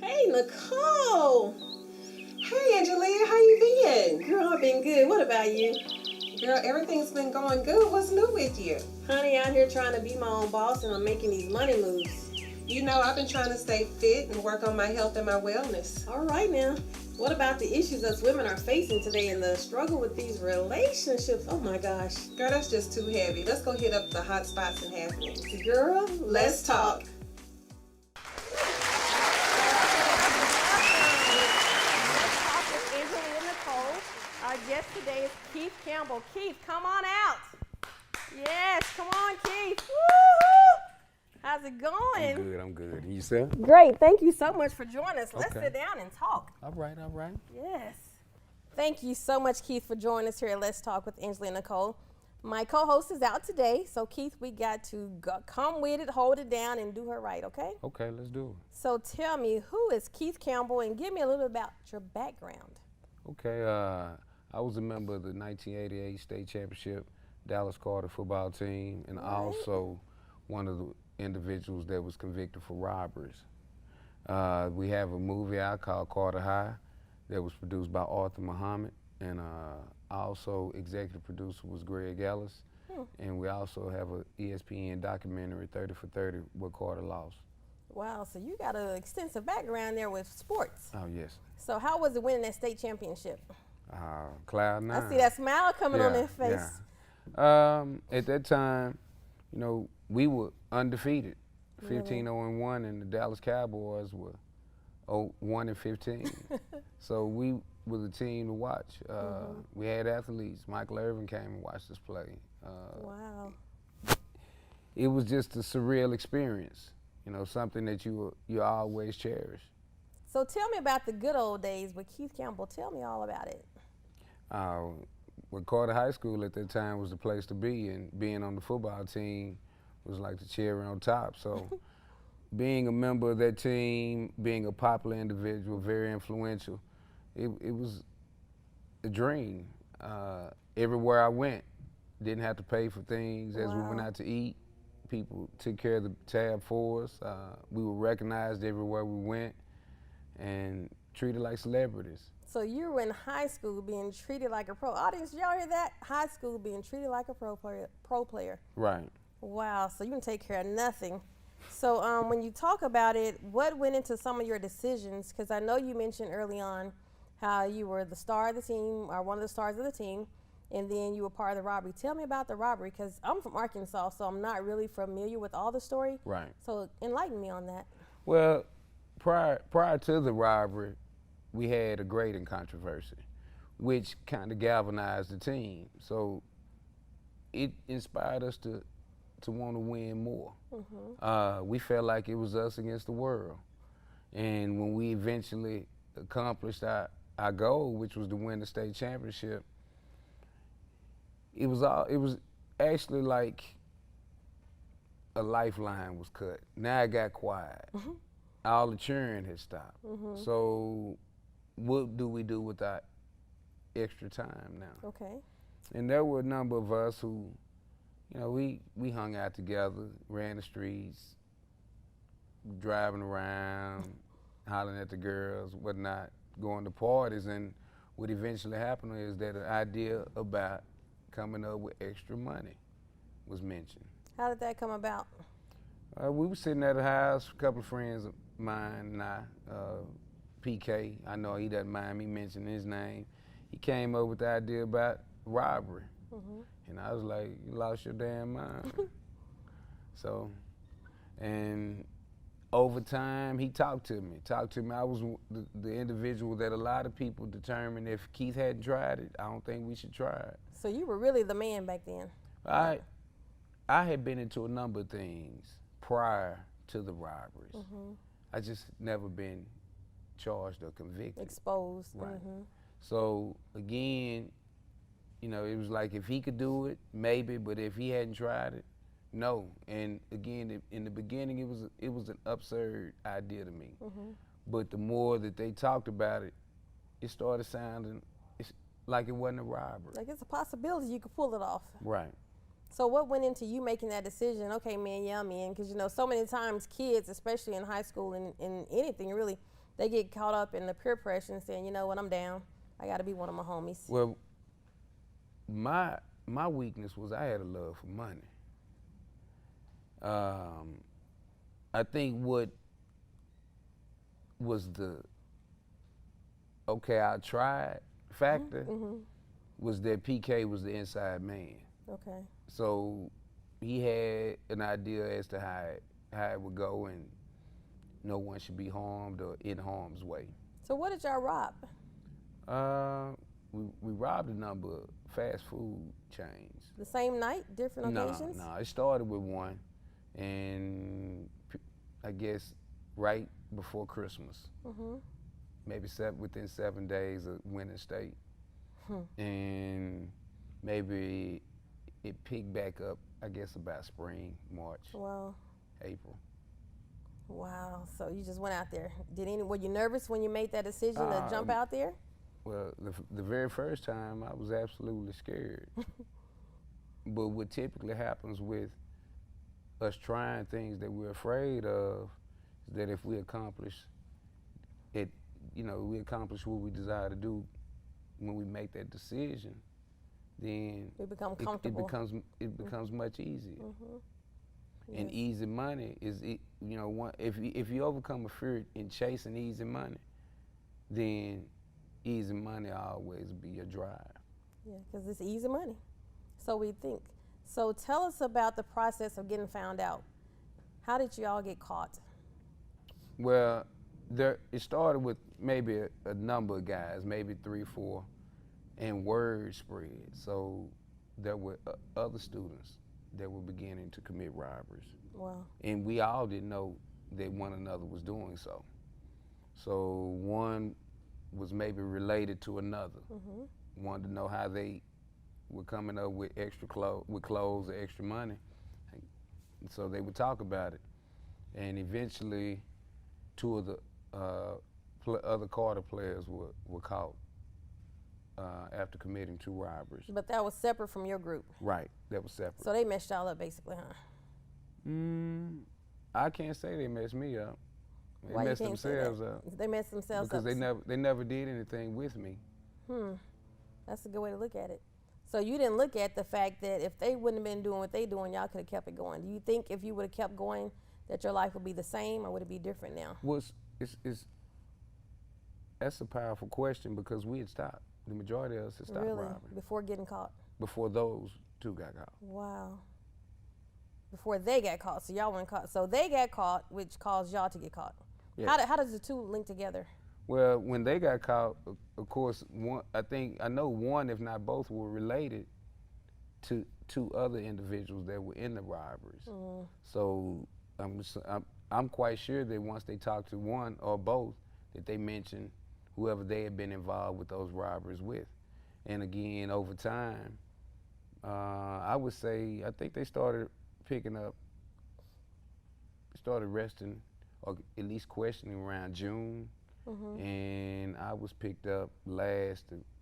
Hey, Nicole. Hey Angelia, how you been? Girl, I've been good. What about you? Girl, everything's been going good. What's new with you? Honey, out here trying to be my own boss and I'm making these money moves. You know, I've been trying to stay fit and work on my health and my wellness. All right now. What about the issues us women are facing today and the struggle with these relationships? Oh my gosh. Girl, that's just too heavy. Let's go hit up the hot spots and happenings. Girl, Let's talk. Talk with Angela and Nicole. Our guest today is Keith Campbell. Keith, come on out. Yes, come on, Keith. Woo-hoo! How's it going? I'm good. And yourself? Great. Thank you so much for joining us. Let's Okay. sit down and talk. All right. Yes. Thank you so much, Keith, for joining us here at Let's Talk with Angela and Nicole. My co-host is out today, so Keith, we got to come with it, hold it down, and do her right, okay? Okay, let's do it. So tell me, who is Keith Campbell, and give me a little bit about your background. Okay, I was a member of the 1988 state championship Dallas Carter football team, and Right. also one of the individuals that was convicted for robberies. We have a movie out called Carter High that was produced by Arthur Muhammad, and also executive producer was Greg Ellis, and we also have a ESPN documentary 30 for 30 what Carter lost. Wow, so you got an extensive background there with sports. Oh yes, So how was it winning that state championship? Cloud Nine. I see that smile coming on their face. At that time, you know, we were undefeated, 15-0-1, and the Dallas Cowboys were 1-15. So we were the team to watch. We had athletes. Michael Irvin came and watched us play. Wow. It was just a surreal experience, you know, something that you always cherish. So tell me about the good old days with Keith Campbell. Tell me all about it. With Carter High School at that time was the place to be, and being on the football team was like the cherry on top. So being a member of that team, being a popular individual, very influential, it was a dream. Everywhere I went, didn't have to pay for things. As we went Wow. out to eat, people took care of the tab for us. We were recognized everywhere we went and treated like celebrities. So you were in high school being treated like a pro. Audience, y'all hear that? High school being treated like a pro player. Right. Wow, so you can take care of nothing. So when you talk about it, what went into some of your decisions? Because I know you mentioned early on how you were the star of the team, or one of the stars of the team, and then you were part of the robbery. Tell me about the robbery, because I'm from Arkansas, so I'm not really familiar with all the story. Right. So enlighten me on that. Well, prior to the robbery, we had a grading controversy, which kind of galvanized the team. So it inspired us to want to win more. We felt like it was us against the world. And when we eventually accomplished our goal, which was to win the state championship, it was actually like a lifeline was cut. Now it got quiet. All the cheering had stopped. So what do we do with our extra time now? Okay. And there were a number of us who, you know, we hung out together, ran the streets, driving around, hollering at the girls, whatnot, going to parties. And what eventually happened is that an idea about coming up with extra money was mentioned. How did that come about? We were sitting at a house, a couple of friends of mine and I, PK, I know he doesn't mind me mentioning his name. He came up with the idea about robbery. And I was like, you lost your damn mind. So, and over time, he talked to me. I was the individual that a lot of people determined if Keith hadn't tried it, I don't think we should try it. So you were really the man back then. I had been into a number of things prior to the robberies. I just never been charged or convicted. Exposed. Right. So again, you know, it was like if he could do it, maybe, but if he hadn't tried it, no. And again, in the beginning, it was an absurd idea to me. But the more that they talked about it, it started sounding like it wasn't a robbery. Like it's a possibility you could pull it off. Right. So what went into you making that decision? Okay, man, yeah, I'm in. Because, you know, so many times kids, especially in high school and in anything really, they get caught up in the peer pressure and saying, you know what, I'm down. I got to be one of my homies. Well, my weakness was I had a love for money. I think what was the okay, I tried factor was that PK was the inside man. Okay. So he had an idea as to how it would go, and no one should be harmed or in harm's way. So what did y'all rob? We robbed a number of fast food chains. The same night, different occasions? No, it started with one, and I guess right before Christmas, maybe within 7 days of winning state, and maybe it picked back up, I guess, about spring, March, Wow. April. Wow. So you just went out there. Were you nervous when you made that decision to jump out there? Well, the very first time, I was absolutely scared. But what typically happens with us trying things that we're afraid of is that if we accomplish it, we accomplish what we desire to do when we make that decision, then We become comfortable. it becomes much easier. And easy money is, if you overcome a fear in chasing easy money, then easy money always be your drive. Yeah, because it's easy money. So we think. So tell us about the process of getting found out. How did you all get caught? Well, it started with maybe a number of guys, maybe 3, 4, and word spread. So there were other students that were beginning to commit robberies. Wow. And we all didn't know that one another was doing so. So one was maybe related to another. Wanted to know how they were coming up with clothes or extra money. And so they would talk about it. And eventually 2 of the other Carter players were caught after committing 2 robberies. But that was separate from your group. Right, that was separate. So they messed y'all up basically, huh? I can't say they messed me up. They Why you messed can't say that? themselves up. They messed themselves Because up. they never did anything with me. That's a good way to look at it. So you didn't look at the fact that if they wouldn't have been doing what they doing, y'all could have kept it going. Do you think if you would have kept going that your life would be the same, or would it be different now? Well, that's a powerful question because we had stopped. The majority of us had stopped Really? robbing Before getting caught? before those 2 got caught. Wow. Before they got caught, so y'all weren't caught. So they got caught, which caused y'all to get caught. Yes. How does the 2 link together? Well, when they got caught, of course, I know one, if not both, were related to 2 other individuals that were in the robberies. So I'm quite sure that once they talked to one or both, that they mentioned whoever they had been involved with those robberies with. And again, over time, I would say, I think they started arresting, or at least questioning around June. And I was picked up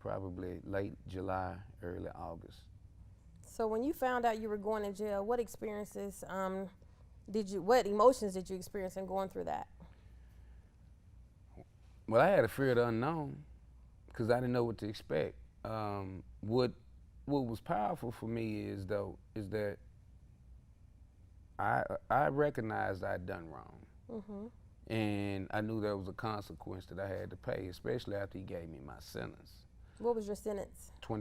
probably late July, early August. So when you found out you were going to jail, what experiences what emotions did you experience in going through that? Well, I had a fear of the unknown because I didn't know what to expect. What was powerful for me is that I recognized I'd done wrong. And I knew there was a consequence that I had to pay, especially after he gave me my sentence. What was your sentence? 4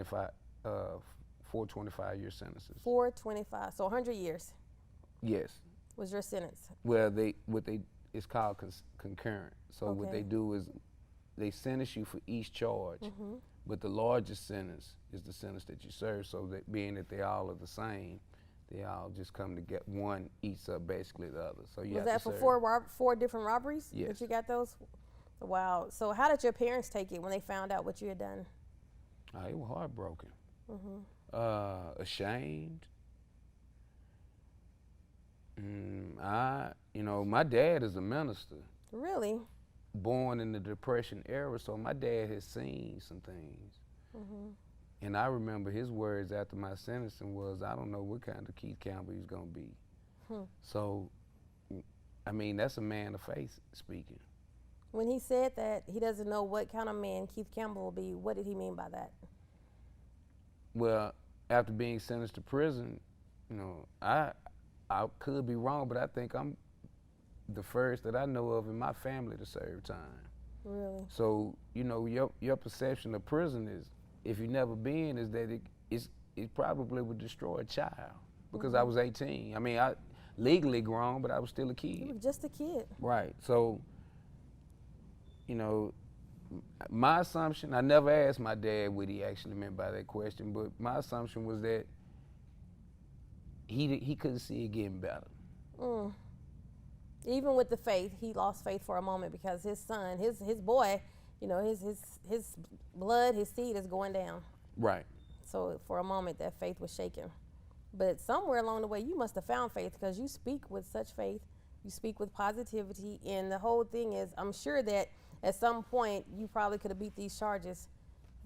25-year sentences. 425, so 100 years Yes. was your sentence. Well, it's called concurrent. So what Okay. they do is they sentence you for each charge, but the largest sentence is the sentence that you serve. So that being that they all are the same, they all just come to get one eats up basically the other. So you Was have that to for serve. 4 different robberies? Yes. That you got those? Wow. So how did your parents take it when they found out what you had done? They were heartbroken, ashamed. My dad is a minister, Really? born in the Depression era, so my dad has seen some things. And I remember his words after my sentencing was, I don't know what kind of Keith Campbell he's gonna be. So, I mean, that's a man of faith speaking. When he said that he doesn't know what kind of man Keith Campbell will be, what did he mean by that? Well, after being sentenced to prison, I could be wrong, but I think I'm the first that I know of in my family to serve time. Really? So, your perception of prison is, if you never been, is that it probably would destroy a child, because I was 18. I mean, I legally grown, but I was still a kid. You were just a kid. Right. So, my assumption, I never asked my dad what he actually meant by that question, but my assumption was that he couldn't see it getting better. Mm. Even with the faith, he lost faith for a moment because his son, his boy, his blood, his seed is going down. Right. So for a moment, that faith was shaken. But somewhere along the way, you must have found faith, because you speak with such faith, you speak with positivity, and the whole thing is, I'm sure that at some point you probably could have beat these charges.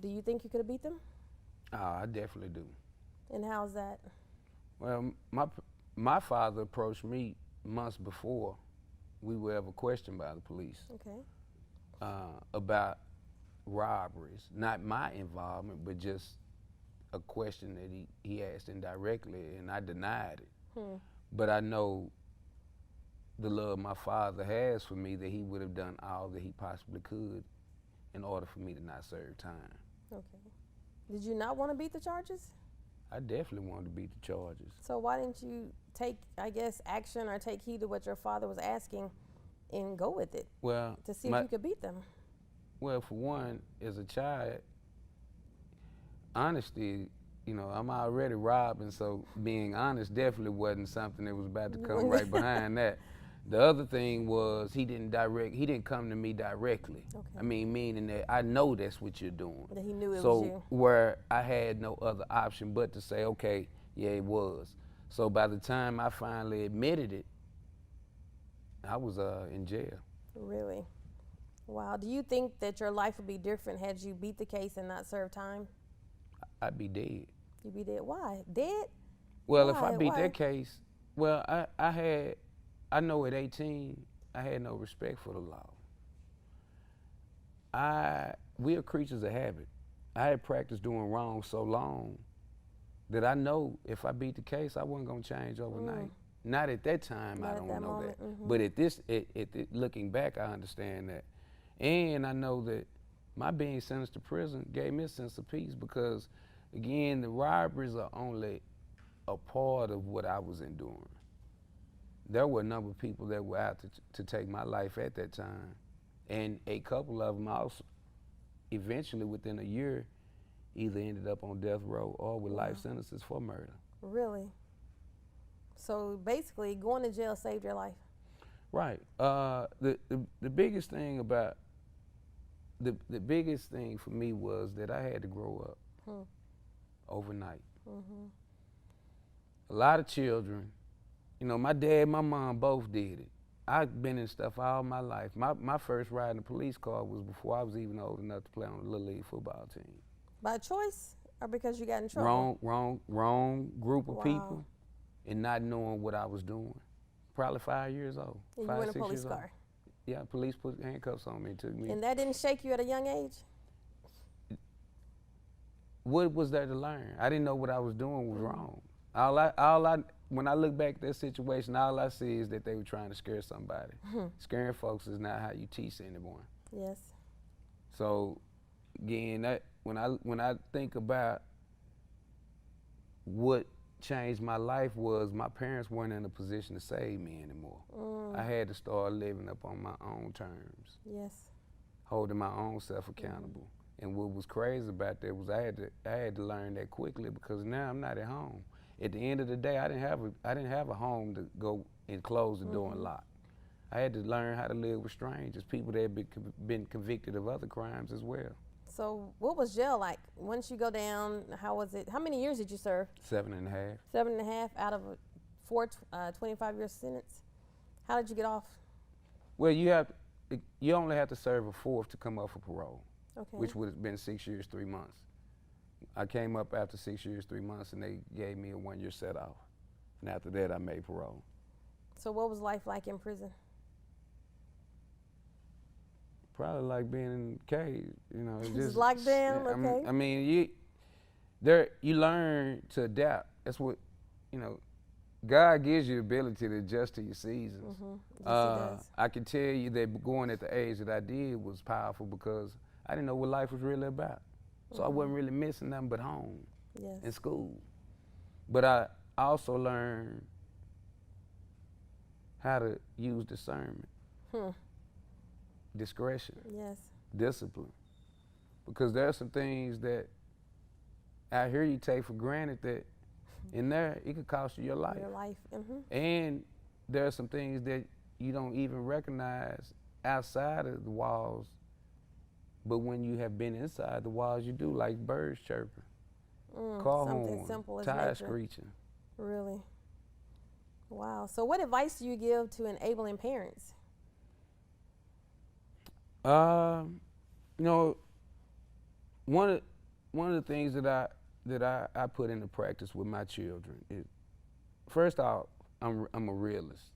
Do you think you could have beat them? I definitely do. And how's that? Well, my father approached me months before we were ever questioned by the police. Okay. About robberies. Not my involvement, but just a question that he asked indirectly, and I denied it. But I know the love my father has for me, that he would have done all that he possibly could in order for me to not serve time. Okay. Did you not want to beat the charges? I definitely wanted to beat the charges. So why didn't you take, action or take heed to what your father was asking and go with it? Well, to see if you could beat them. Well, for one, as a child, honesty, I'm already robbing, so being honest definitely wasn't something that was about to come right behind that. The other thing was, he didn't come to me directly. Okay. I mean, meaning that I know that's what you're doing. That he knew it was So you. where I had no other option but to say, okay, yeah, it was. So by the time I finally admitted it, I was in jail. Really? Wow. Do you think that your life would be different had you beat the case and not served time? I'd be dead. You'd be dead. Why? Dead? Well, if I Why? beat that case, well, I know at 18, I had no respect for the law. We are creatures of habit. I had practiced doing wrong so long that I know if I beat the case, I wasn't gonna change overnight. Not at that time, Not I at don't that know moment, that. But at looking back, I understand that. And I know that my being sentenced to prison gave me a sense of peace, because, again, the robberies are only a part of what I was enduring. There were a number of people that were out to take my life at that time. And a couple of them also, eventually within a year, either ended up on death row or with life sentences for murder. Really? So basically, going to jail saved your life. Right. The biggest thing about, the biggest thing for me was that I had to grow up overnight. A lot of children, my dad and my mom both did it. I've been in stuff all my life. My first ride in a police car was before I was even old enough to play on a Little League football team. By choice or because you got in trouble? Wrong group of people, and not knowing what I was doing. Probably 5 years old. And 5, you were in a 6 police years car? old. Yeah, police put handcuffs on me and took me. And that didn't shake you at a young age? What was there to learn? I didn't know what I was doing was wrong. When I look back at that situation, all I see is that they were trying to scare somebody. Scaring folks is not how you teach anyone. Yes. So, again, when I think about what changed my life, was my parents weren't in a position to save me anymore. I had to start living up on my own terms. Yes. Holding my own self accountable. And what was crazy about that was I had to learn that quickly, because now I'm not at home. At the end of the day, I didn't have a home to go and close the door and lock. I had to learn how to live with strangers, people that had been convicted of other crimes as well. So what was jail like? Once you go down, how was it? How many years did you serve? 7.5. 7.5 out of a 25-year sentence. How did you get off? Well, you only have to serve a fourth to come up for parole, which would have been 6 years, 3 months. I came up after 6 years, 3 months, and they gave me a 1-year set off. And after that, I made parole. So what was life like in prison? probably like being in a cave. You know, Just locked down, okay. I mean, you learn to adapt. That's what, you know, God gives you the ability to adjust to your seasons. Yes, he does. I can tell you that going at the age that I did was powerful because I didn't know what life was really about. So I wasn't really missing nothing but home Yes. and school. But I also learned how to use discernment, discretion, Yes. discipline. Because there are some things that out here you take for granted that in there it could cost you your life. Your life. And there are some things that you don't even recognize outside of the walls, but when you have been inside the walls, you do, like birds chirping, car Something horn, simple as tire nature. screeching. Really? Wow. So what advice do you give to enabling parents? You know, one of the things that I put into practice with my children is, first off, I'm a realist.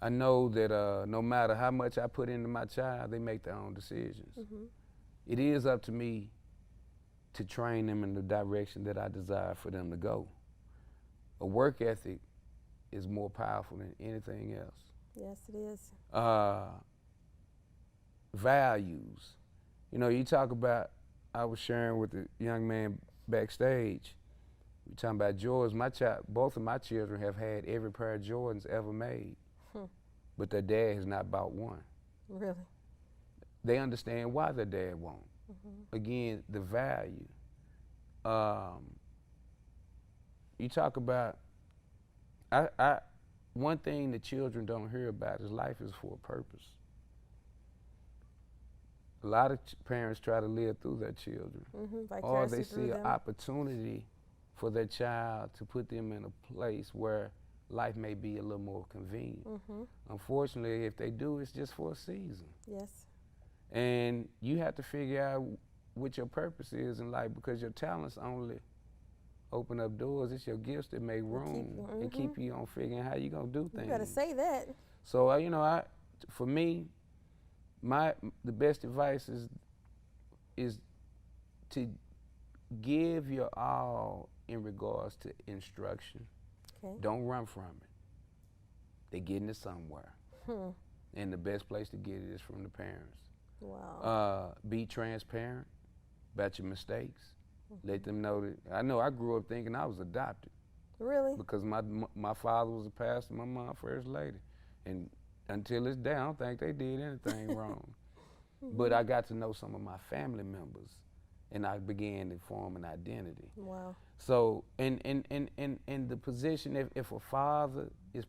I know that no matter how much I put into my child, they make their own decisions. It is up to me to train them in the direction that I desire for them to go. A work ethic is more powerful than anything else. Yes, it is. Values. You know, you talk about, I was sharing with the young man backstage, we talking about Jordans. Both of my children have had every pair of Jordans ever made, but their dad has not bought one. Really? They understand why their dad won't. Again, the value. You talk about, one thing that children don't hear about is life is for a purpose. A lot of parents try to live through their children, or they see an opportunity for their child to put them in a place where life may be a little more convenient. Unfortunately, if they do, it's just for a season. Yes. And you have to figure out what your purpose is in life, because your talents only open up doors. It's your gifts that make room and keep you on figuring how you're gonna do things. You gotta say that. So you know, for me, the best advice is to give your all in regards to instruction. Okay. Don't run from it. They're getting it somewhere. And the best place to get it is from the parents. Wow. Be transparent about your mistakes. Let them know that, I know I grew up thinking I was adopted. Really? Because my father was a pastor, my mom first lady. And until this day, I don't think they did anything wrong. But I got to know some of my family members, and I began to form an identity. Wow. So, in the position, if a father is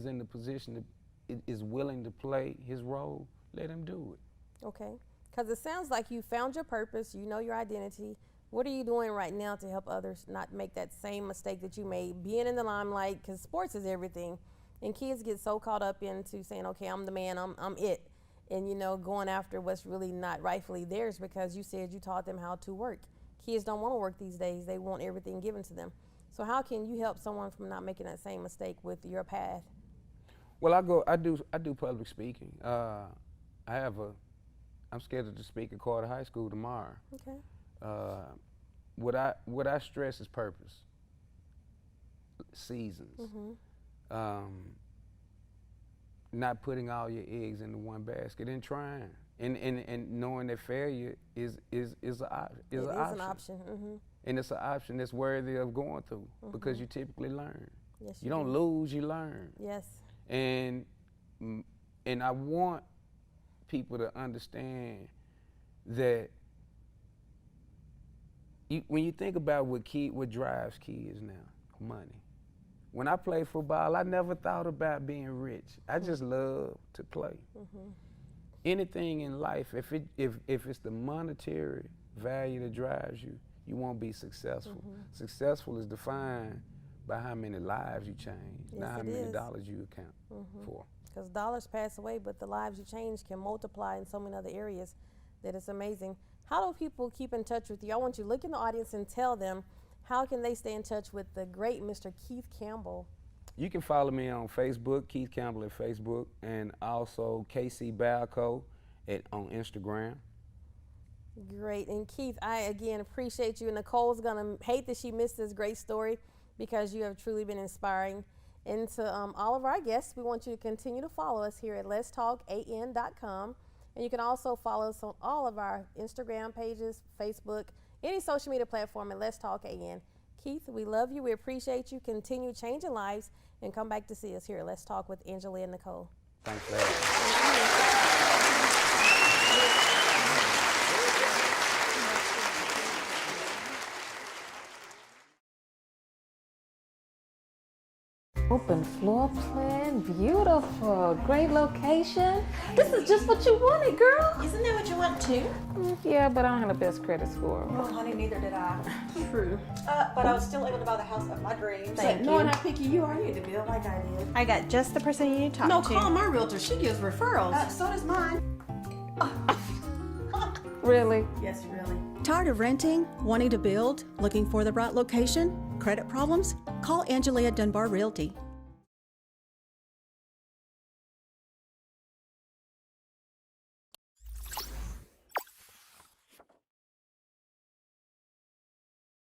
in the position that is willing to play his role, let him do it. Okay. Because it sounds like you found your purpose, you know your identity. What are you doing right now to help others not make that same mistake that you made, being in the limelight? Because sports is everything. And kids get so caught up into saying, okay, I'm the man, I'm it. And, you know, going after what's really not rightfully theirs, because you said you taught them how to work. Kids don't want to work these days. They want everything given to them. So how can you help someone from not making that same mistake with your path? Well, I do public speaking. I'm scheduled to speak at Carter High School tomorrow. Okay. What I stress is purpose, seasons. Not putting all your eggs into one basket, and trying, and knowing that failure is an option. And it's an option that's worthy of going through, because you typically learn. Yes, you don't lose, you learn. Yes. And I want people to understand that when you think about what drives kids now, money. When I played football, I never thought about being rich. I just love to play. Anything in life, if it's the monetary value that drives you, you won't be successful. Successful is defined by how many lives you change, not how many dollars you account for. Because dollars pass away, but the lives you change can multiply in so many other areas that it's amazing. How do people keep in touch with you? I want you to look in the audience and tell them, how can they stay in touch with the great Mr. Keith Campbell? You can follow me on Facebook, Keith Campbell at Facebook, and also KC Balco. on Instagram. Great. And Keith, I again appreciate you. And Nicole's going to hate that she missed this great story because you have truly been inspiring. And to all of our guests, we want you to continue to follow us here at letstalkan.com. And you can also follow us on all of our Instagram pages, Facebook, any social media platform at Let's Talk AN. Keith, we love you. We appreciate you. Continue changing lives and come back to see us here at Let's Talk with Angela and Nicole. Thanks for having me. Open floor plan, beautiful, great location. This is just what you wanted, girl. Isn't that what you want too? Yeah, but I don't have the best credit score. Well, honey, neither did I. True. But I was still able to buy the house of my dreams. Thank you. Knowing how picky you are, you had to build like I did. I got just the person you need to talk No, to. call my realtor. She gives referrals. So does mine. Really? Yes, really. Tired of renting? Wanting to build? Looking for the right location? Credit problems? Call Angelia Dunbar Realty.